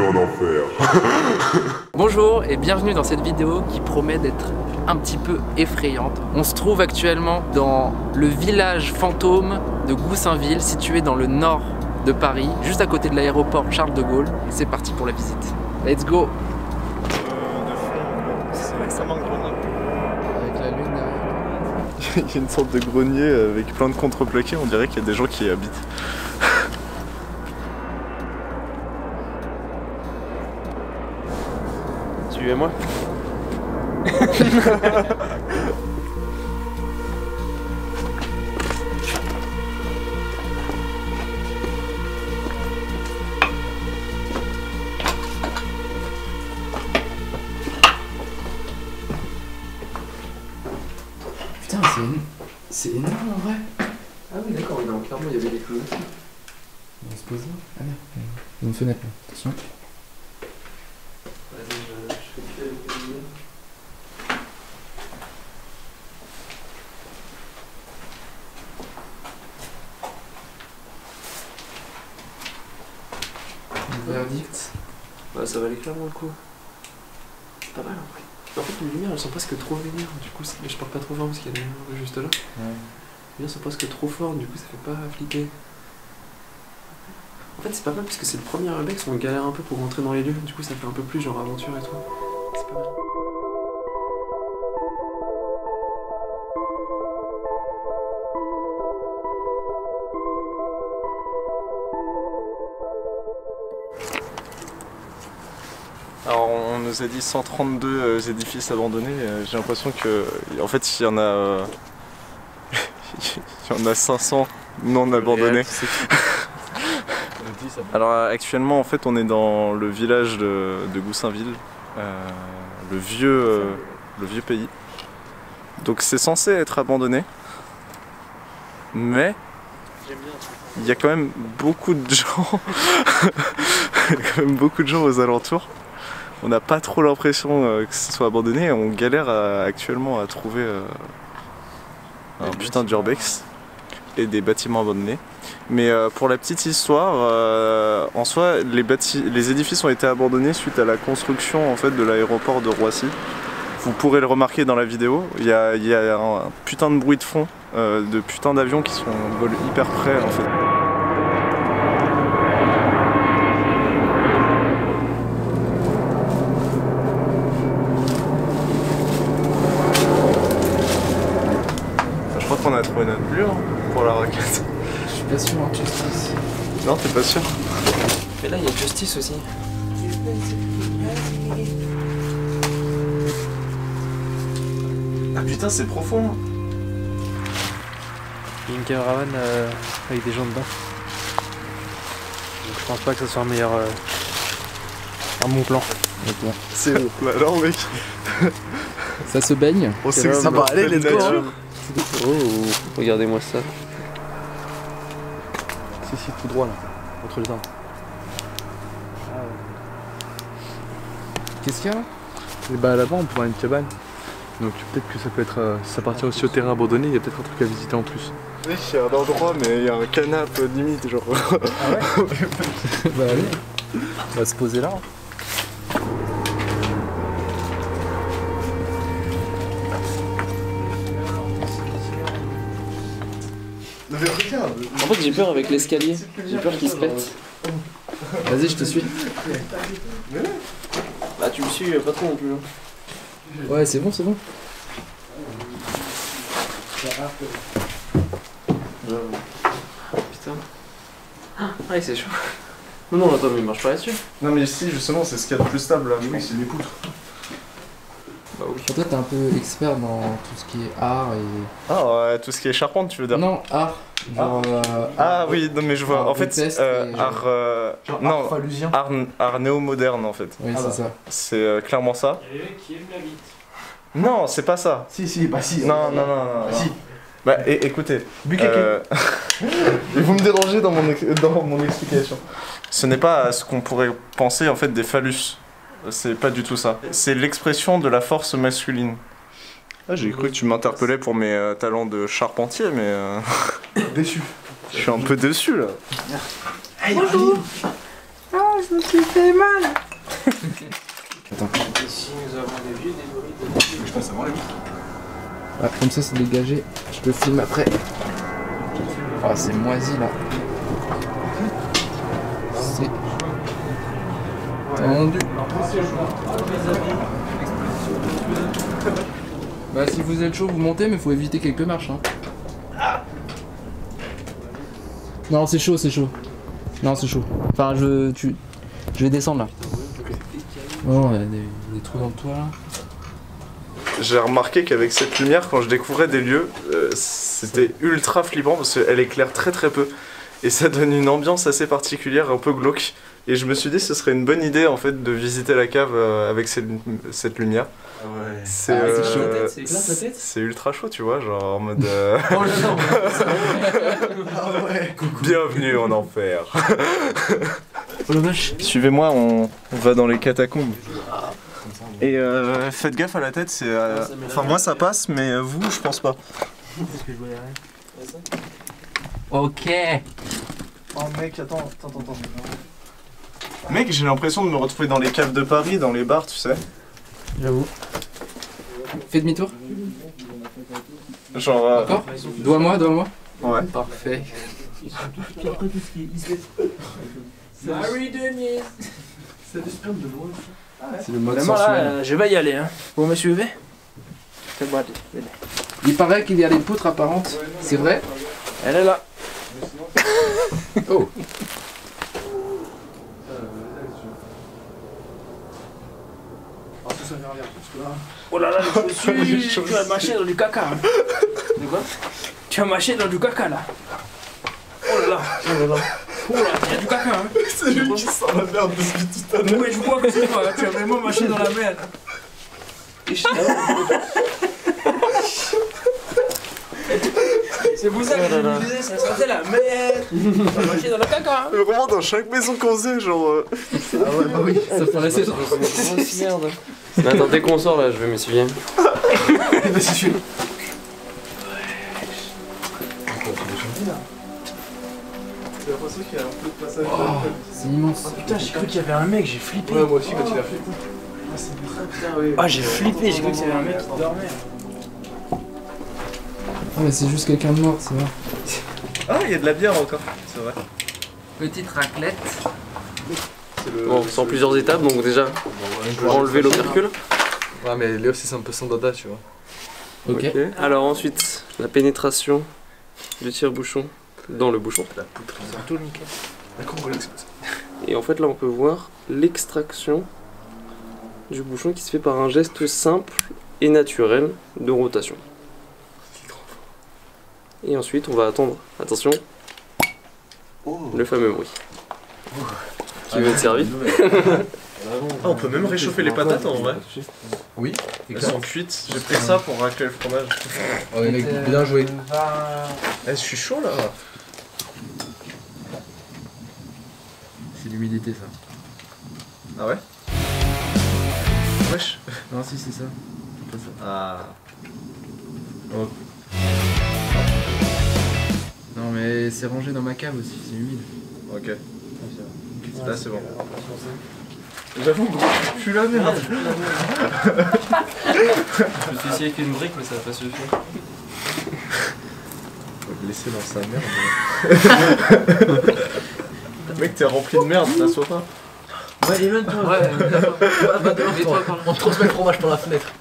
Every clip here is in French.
en enfer. Bonjour et bienvenue dans cette vidéo qui promet d'être un petit peu effrayante. On se trouve actuellement dans le village fantôme de Goussainville, situé dans le nord de Paris, juste à côté de l'aéroport Charles de Gaulle. C'est parti pour la visite. Let's go! Ça manque grenier. Avec la lune. Il y a une sorte de grenier avec plein de contreplaqués, on dirait qu'il y a des gens qui y habitent. Suivez-moi. Putain, c'est énorme en vrai. Ah oui, d'accord, clairement il y avait des clous. On se pose là. Ah merde, il y a une fenêtre là, attention. Vas-y, je fais cuire avec le milieu. Verdict. Ouais, ça valait clairement le coup. C'est pas mal en vrai. En fait, les lumières elles sont presque trop vénères, du coup, je parle pas trop fort parce qu'il y a des lumières juste là. Ouais. Les lumières sont presque trop fortes, du coup, ça fait pas flipper. En fait, c'est pas mal parce que c'est le premier urbex où on galère un peu pour rentrer dans les lieux, du coup, ça fait un peu plus genre aventure et tout. C'est pas mal. Alors on nous a dit 132 édifices abandonnés, j'ai l'impression que en fait il y en a il y en a 500 non abandonnés. Alors actuellement en fait on est dans le village de Goussainville, le vieux pays. Donc c'est censé être abandonné, mais il y a quand même beaucoup de gens, il y a quand même beaucoup de gens aux alentours. On n'a pas trop l'impression que ce soit abandonné, on galère actuellement à trouver un putain d'urbex et des bâtiments abandonnés. Mais pour la petite histoire, en soi, les édifices ont été abandonnés suite à la construction en fait, de l'aéroport de Roissy. Vous pourrez le remarquer dans la vidéo, il y a un putain de bruit de fond, de putain d'avions qui volent hyper près en fait. Je crois qu'on a trouvé notre lieu pour la raquette. Je suis pas sûr, hein, Justice. Non, t'es pas sûr? Mais là, il y a Justice aussi. Ah putain, c'est profond! Il y a une caravane avec des gens dedans. Donc je pense pas que ça soit un bon plan. C'est bon. Bah alors mec, Ça se baigne. on sait que c'est pas allez, let's go, nature. Oh, regardez-moi ça. Si, tout droit là, entre les arbres. Qu'est-ce qu'il y a là? Et bah là-bas on peut voir une cabane. Donc peut-être que ça peut être. Si ça appartient aussi au terrain abandonné, il y a peut-être un truc à visiter en plus. Oui, il y a un endroit, mais il y a un canapé limite, genre. Ah ouais? Bah allez, on va se poser là. Non mais regarde! En fait, j'ai peur avec l'escalier. J'ai peur qu'il se pète. Vas-y, je te suis. Bah, tu me suis pas trop non plus. Hein. Ouais, c'est bon, c'est bon. Putain. Ah, c'est chaud. Non, attends, mais il marche pas là-dessus. Non mais ici, justement, c'est ce qu'il y a de plus stable là. Oui, c'est les poutres. Bah oui. Toi, t'es un peu expert dans tout ce qui est art et... Ah ouais, tout ce qui est charpente, tu veux dire? Non, art. Genre... Ah oui, non mais je vois. art En fait, rupestre et art... non, art néo-moderne en fait. Oui, c'est ça. C'est clairement ça. Qui aime la bite. Non, c'est pas ça. Si, bah si. Non. Si. Bah écoutez, Bukake. vous me dérangez dans mon explication. Ce n'est pas ce qu'on pourrait penser en fait des phallus. C'est pas du tout ça. C'est l'expression de la force masculine. Ah, j'ai cru que tu m'interpellais pour mes talents de charpentier, mais... Déçu. Je suis un peu déçu, là. Bonjour. ça te fait mal. Attends. Ici, nous avons des vieux débris de... Je passe avant les Ah, comme ça c'est dégagé, je te filme après. Ah, c'est moisi là. C'est tendu. Bah si vous êtes chaud vous montez mais faut éviter quelques marches hein. Non c'est chaud, c'est chaud. Non c'est chaud. Enfin je vais descendre là. Oh il y a des trous dans le toit là. J'ai remarqué qu'avec cette lumière, quand je découvrais des lieux, c'était ultra flippant parce qu'elle éclaire très très peu. Et ça donne une ambiance assez particulière, un peu glauque. Et je me suis dit que ce serait une bonne idée en fait de visiter la cave avec cette lumière. Ah ouais. C'est chaud. c'est ultra chaud, tu vois, genre en mode... Oh là non, Ah ouais. Bienvenue en enfer. oh la vache. Suivez-moi, on va dans les catacombes. Et faites gaffe à la tête, c'est... Enfin moi ça passe, mais vous je pense pas. Ok. Oh mec, attends. Mec, j'ai l'impression de me retrouver dans les caves de Paris, dans les bars, tu sais. J'avoue. Fais demi-tour. Genre... D'accord. Dois-moi. Ouais. Parfait. Marie Denise. C'est le mode Vraiment sensuel. là, je vais y aller. Hein. Vous me suivez? C'est bon, allez. Il paraît qu'il y a des poutres apparentes. C'est vrai? Elle est là. Oh. Oh là là, je suis... Tu as marché dans du caca. Hein. De quoi? Tu as marché dans du caca là. Oh là là. Oh là, il y a du caca. Hein. C'est lui qui sent la merde depuis tout à l'heure. Oui, je crois que c'est toi. Hein. Tu as vraiment marché dans la merde. C'est pour ça que je me disais, ça sentait la merde. Tu as marché dans le caca. Hein. Mais vraiment dans chaque maison qu'on faisait, genre... Ah ouais, bah oui, ça paraît assez drôle. Grosse merde. Mais attends, dès qu'on sort là, je vais m'essuyer. Vas-y, suis. J'ai l'impression qu'il y a un peu de passage. Oh, c'est immense. Putain, j'ai cru qu'il y avait un mec, j'ai flippé. Ouais, moi aussi quand il a fait. Ah, c'est très bien, oui. Ah, j'ai flippé, j'ai cru qu'il y avait un mec qui dormait. Ah mais c'est juste quelqu'un de mort, c'est vrai. Ah, il y a de la bière encore, c'est vrai. Petite raclette. Bon, on sent plusieurs étapes, donc déjà, enlever l'opercule. Ouais, mais Léo, c'est un peu sans dada, tu vois. Ok. Alors ensuite, la pénétration du tire-bouchon dans le bouchon. La poutre. Tout nickel. D'accord, voilà, c'est ça. Et en fait, là, on peut voir l'extraction du bouchon qui se fait par un geste simple et naturel de rotation. Et ensuite, on va attendre, attention, le fameux bruit. Qui veut être servi. Ah, on peut même réchauffer les patates en vrai. Oui. Elles sont cuites. J'ai pris ça pour racler le fromage. Ouais, mec, bien joué. Eh, je suis chaud là. C'est l'humidité ça. Ah ouais? Wesh. Non si c'est ça. C'est pas ça. Ah. Oh. Non mais c'est rangé dans ma cave aussi, c'est humide. Ok. Là c'est bon. J'avoue, gros, je suis la merde. Je me suis essayé avec une brique, mais ça n'a pas suffi. Faut le laisser dans sa merde. Mec, t'es rempli de merde, t'assois pas. Ouais, les mêmes, toi. Ouais, On transmet le fromage par la fenêtre.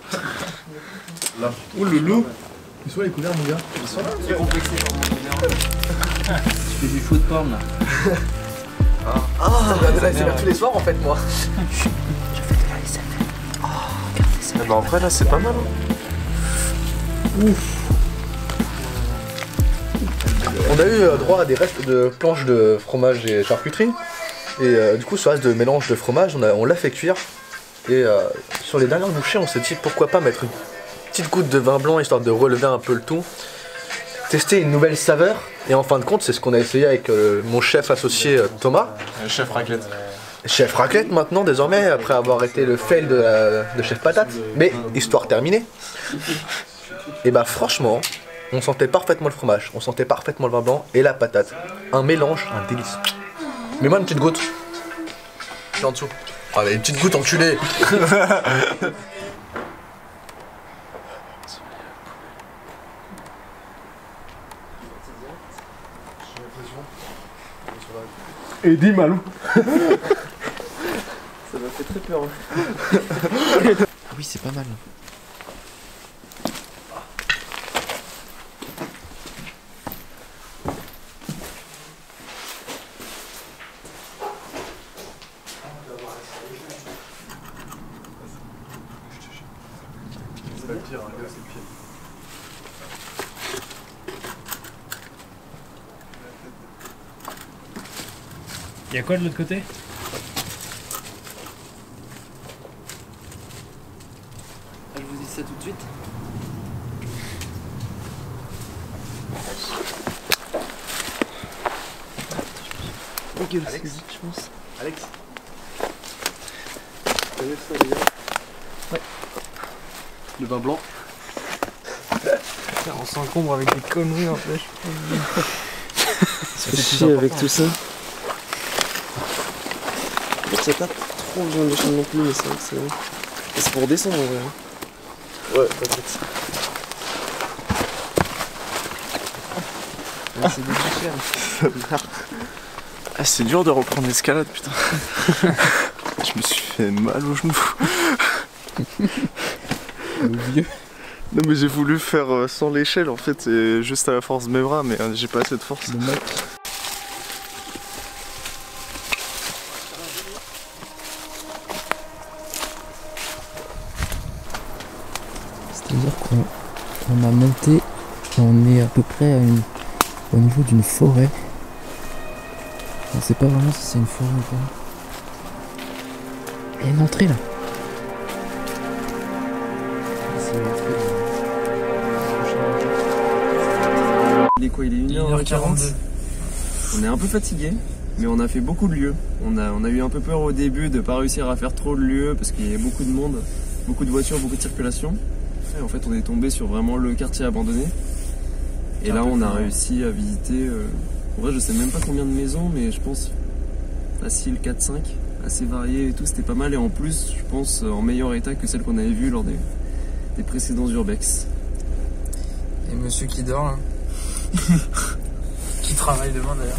Là. Ouh le loup. Ils sont les couleurs, mon gars. Ils sont là. c'est complexé par mon Tu fais du foot porn là. Ah, ça va tous les soirs en fait, moi. Eh ben en vrai là c'est pas mal. On a eu droit à des restes de planches de fromage et charcuterie. Et du coup, ce reste de mélange de fromage, on l'a fait cuire. Et sur les dernières bouchées, on s'est dit pourquoi pas mettre une petite goutte de vin blanc histoire de relever un peu le tout. Tester une nouvelle saveur. Et en fin de compte, c'est ce qu'on a essayé avec mon chef associé Thomas. Chef raclette. Chef raclette maintenant, désormais, après avoir été le fail de chef patate. Mais histoire terminée. Et bah franchement, on sentait parfaitement le fromage, on sentait parfaitement le vin blanc et la patate. Un mélange, un délice. Mais moi une petite goutte. en dessous. Ah, mais une petite goutte enculé. Et dis Malou. Ça m'a fait très peur. Ah oui, c'est pas mal. Y'a quoi de l'autre côté? Je vous dis ça tout de suite. Ok, Alex, je pense. Alex. Ouais. Le vin blanc. On s'encombre avec des conneries en fait. Ça fait chier avec tout ça. C'est pas trop besoin de chaîne non plus, mais c'est vrai que c'est bon. Et c'est pour descendre en vrai. Hein. Ouais, t'inquiète. C'est déchirant. Ah, c'est dur de reprendre l'escalade, putain. Je me suis fait mal au genou. Vieux. Non, mais j'ai voulu faire sans l'échelle en fait, et juste à la force de mes bras, mais j'ai pas assez de force. Le mec. C'est-à-dire qu'on a monté, on est à peu près au niveau d'une forêt. On sait pas vraiment si c'est une forêt ou pas. Il y a une entrée là. C'est une entrée Il est quoi? Il est 1h40. On est un peu fatigué, mais on a fait beaucoup de lieux. On a eu un peu peur au début de pas réussir à faire trop de lieux parce qu'il y a beaucoup de monde, beaucoup de voitures, beaucoup de circulation. Et en fait, on est tombé sur vraiment le quartier abandonné. Et là, on a réussi à visiter. En vrai, je sais même pas combien de maisons, mais je pense facile 4-5, assez variées et tout. C'était pas mal. Et en plus, je pense en meilleur état que celle qu'on avait vue lors des précédents urbex. Et monsieur qui dort là. Qui travaille demain d'ailleurs.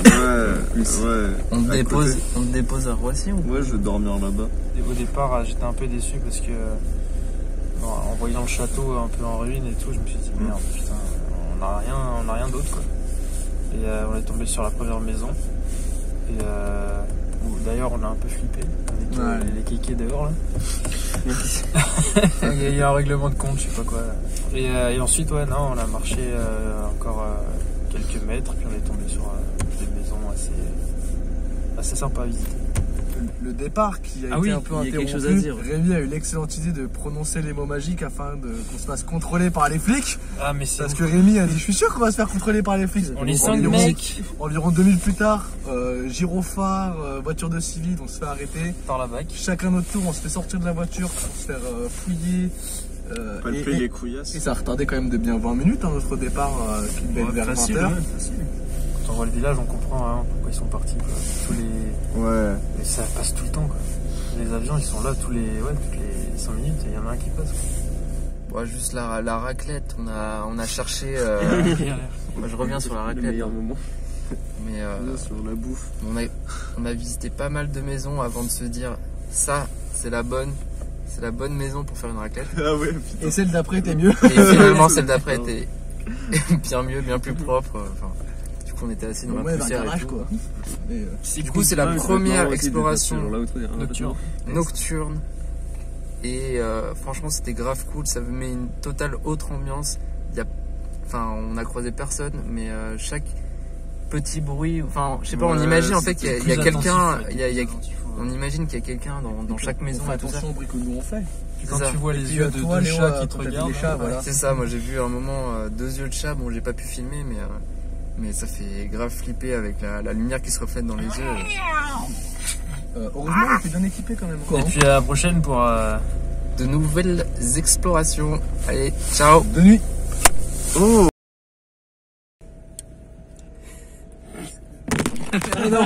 Ouais. On te dépose à Roissy ou Ouais, je vais dormir là-bas. Au départ, j'étais un peu déçu parce que en voyant le château un peu en ruine et tout, je me suis dit merde, putain, on a rien d'autre quoi. Et on est tombé sur la première maison. Et d'ailleurs, on a un peu flippé avec les kékés dehors là. Il y a eu un règlement de compte, je sais pas quoi. Et ensuite, ouais, non, on a marché encore quelques mètres, puis on est tombé sur des maisons assez sympas à visiter. Le départ qui a Ah été oui, un peu il y a quelque interrompu. chose à dire. Rémi a eu l'excellente idée de prononcer les mots magiques afin qu'on se fasse contrôler par les flics. Ah, mais c'est Parce que Rémi a dit, je suis sûr qu'on va se faire contrôler par les flics. on est 5 Environ- mecs Environ 2 minutes plus tard, gyrophare, voiture de civil, on se fait arrêter. par la bac. Chacun notre tour, on se fait sortir de la voiture pour se faire fouiller. Palper les couillasses. Et ça a retardé quand même de bien 20 minutes notre départ qui devait être vers 20h. Quand on voit le village, on comprend hein, pourquoi ils sont partis. Quoi. Tous les... Ouais. Et ça passe tout le temps. Quoi. Les avions, ils sont là toutes les 5 minutes et il y en a un qui passe. Quoi. Ouais, juste la raclette, on a cherché. Moi, je reviens sur la Le raclette. meilleur moment. Mais Sur la bouffe. on a visité pas mal de maisons avant de se dire ça, c'est la bonne maison pour faire une raclette. Ah ouais, putain. Et celle d'après était mieux. Et finalement, celle d'après était bien mieux, bien plus propre. Enfin, du coup, on était assis dans la Ouais, dans le poussière et garage tout. quoi. Et, Du coup, c'est la première exploration Nocturne. nocturne. Et franchement, c'était grave cool. Ça met une totale autre ambiance. On a croisé personne, mais chaque petit bruit, enfin, je sais pas, on imagine en fait qu'il y a quelqu'un, on imagine qu'il y a quelqu'un dans chaque maison on fait et tout ça. attention au bruit que nous on fait. Quand tu vois les puis, yeux de toi, deux Léo, chats qui te quand t'as vu regardent. les chats, voilà. C'est ça, moi j'ai vu un moment 2 yeux de chat, bon j'ai pas pu filmer, mais ça fait grave flipper avec la lumière qui se reflète dans les yeux. Heureusement, on était bien équipé quand même. Et puis à la prochaine pour... De nouvelles explorations. Allez, ciao. De nuit. Oh. Non.